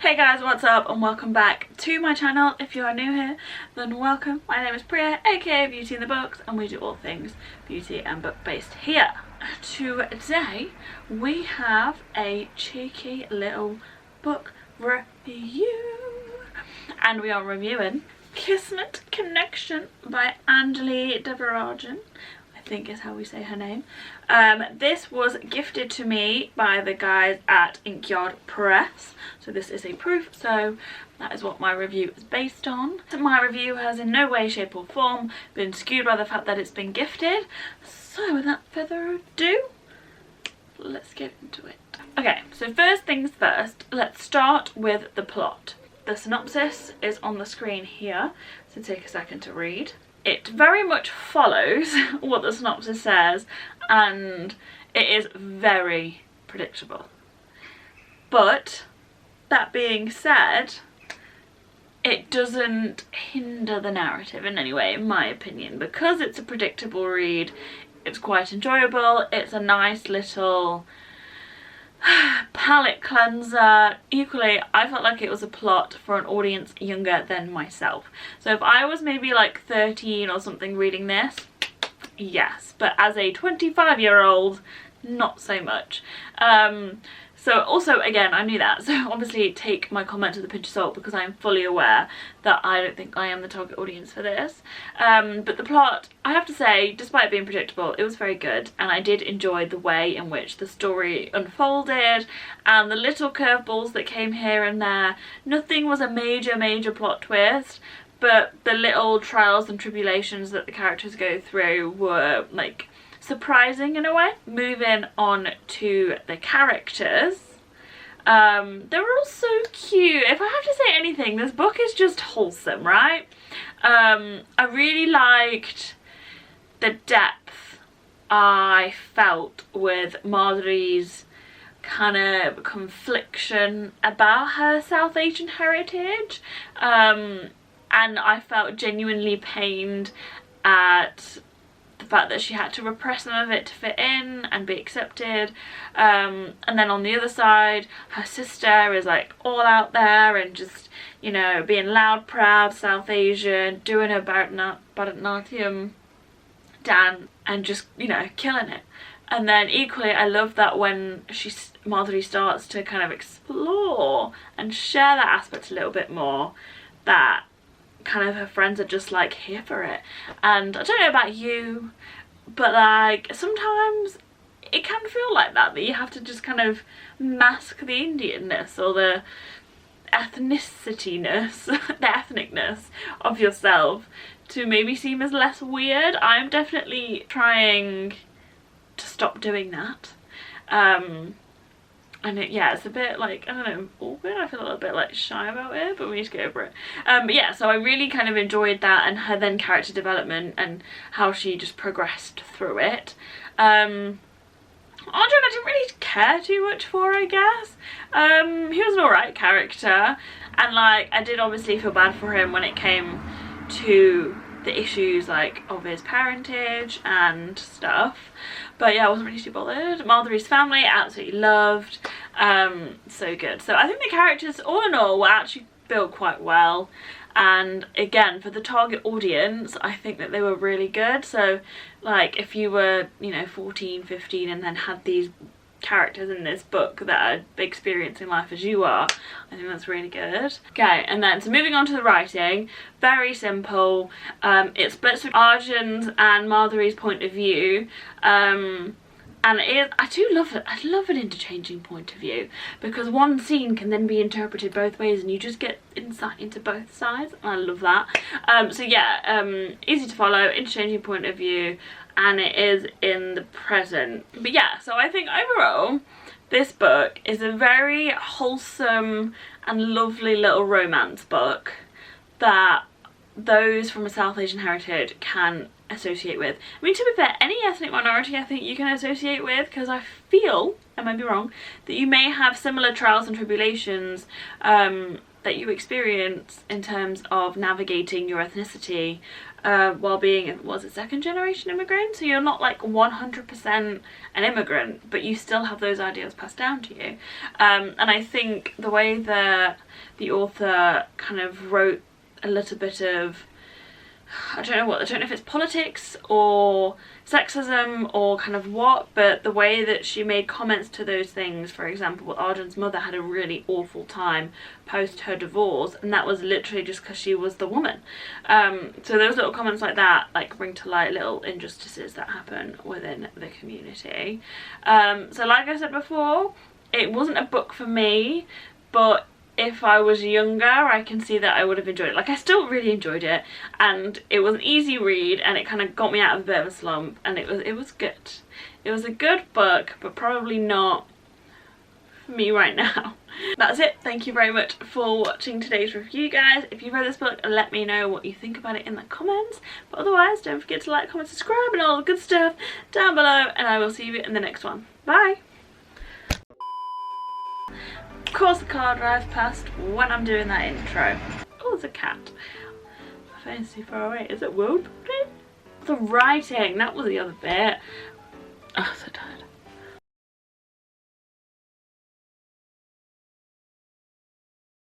Hey guys, what's up and welcome back to my channel. If you are new here, then welcome. My name is Priya, aka Beauty in the Books, and we do all things beauty and book based here. Today we have a cheeky little book review and we are reviewing Kismat Connection by Ananya Devarajan, I think is how we say her name. This was gifted to me by the guys at Inkyard Press, so this is a proof, so that is what my review is based on. My review has in no way, shape or form been skewed by the fact that it's been gifted, so without further ado, let's get into it. Okay, so first things first, let's start with the plot. The synopsis is on the screen here, so take a second to read. It very much follows what the synopsis says, and it is very predictable. But that being said, it doesn't hinder the narrative in any way, in my opinion. Because it's a predictable read, it's quite enjoyable. It's a nice little palette cleanser. Equally, I felt like it was a plot for an audience younger than myself. So if I was maybe like 13 or something reading this, yes, but as a 25-year-old, not so much. So also, again, I knew that, so obviously take my comment with a pinch of salt because I am fully aware that I don't think I am the target audience for this. But the plot, I have to say, despite being predictable, it was very good, and I did enjoy the way in which the story unfolded and the little curveballs that came here and there. Nothing was a major plot twist, but the little trials and tribulations that the characters go through were like surprising in a way. Moving on to the characters, they're all so cute. If I have to say anything, this book is just wholesome, right? I really liked the depth I felt with Madhuri's kind of confliction about her South Asian heritage, and I felt genuinely pained at the fact that she had to repress some of it to fit in and be accepted, and then on the other side her sister is like all out there and just, you know, being loud, proud South Asian, doing her Bharatanatyam dance and just, you know, killing it. And then equally I love that when Madhuri starts to kind of explore and share that aspect a little bit more, that kind of her friends are just like here for it. And I don't know about you, but like sometimes it can feel like that you have to just kind of mask the Indianness or the ethnicityness, the ethnicness of yourself to maybe seem as less weird. I'm definitely trying to stop doing that. And yeah, it's a bit like, I don't know, awkward. I feel a little bit like shy about it, but we need to get over it. But yeah, so I really kind of enjoyed that, and her then character development and how she just progressed through it. Arjun I didn't really care too much for, I guess. He was an alright character, and like I did obviously feel bad for him when it came to the issues like of his parentage and stuff, but yeah, I wasn't really too bothered. Madhuri's family, absolutely loved. So good. So I think the characters all in all were actually built quite well, and again for the target audience I think that they were really good. So like if you were, you know, 14, 15 and then had these characters in this book that are experiencing life as you are, I think that's really good. Okay, and then so moving on to the writing, very simple. It splits with Arjun's and Madhuri's point of view, and it is, I do love it. I love an interchanging point of view because one scene can then be interpreted both ways and you just get insight into both sides, and I love that. So yeah, easy to follow, interchanging point of view, and it is in the present. But yeah, so I think overall this book is a very wholesome and lovely little romance book that those from a South Asian heritage can associate with. I mean, to be fair, any ethnic minority I think you can associate with, because I feel, I might be wrong, that you may have similar trials and tribulations that you experience in terms of navigating your ethnicity while being, was it second generation immigrant? So you're not like 100% an immigrant, but you still have those ideas passed down to you. And I think the way that the author kind of wrote a little bit of, I don't know if it's politics or sexism or kind of what, but the way that she made comments to those things. For example, Arjun's mother had a really awful time post her divorce, and that was literally just because she was the woman. So those little comments like that like bring to light little injustices that happen within the community. So like I said before, it wasn't a book for me, but if I was younger, I can see that I would have enjoyed it. Like, I still really enjoyed it, and it was an easy read, and it kind of got me out of a bit of a slump, and it was good. It was a good book, but probably not for me right now. That's it. Thank you very much for watching today's review, guys. If you've read this book, let me know what you think about it in the comments. But otherwise, don't forget to like, comment, subscribe, and all the good stuff down below, and I will see you in the next one. Bye! Of course the car drives past when I'm doing that intro. Oh, there's a cat. My phone's too far away. Is it world building? The writing, that was the other bit. Oh, so tired.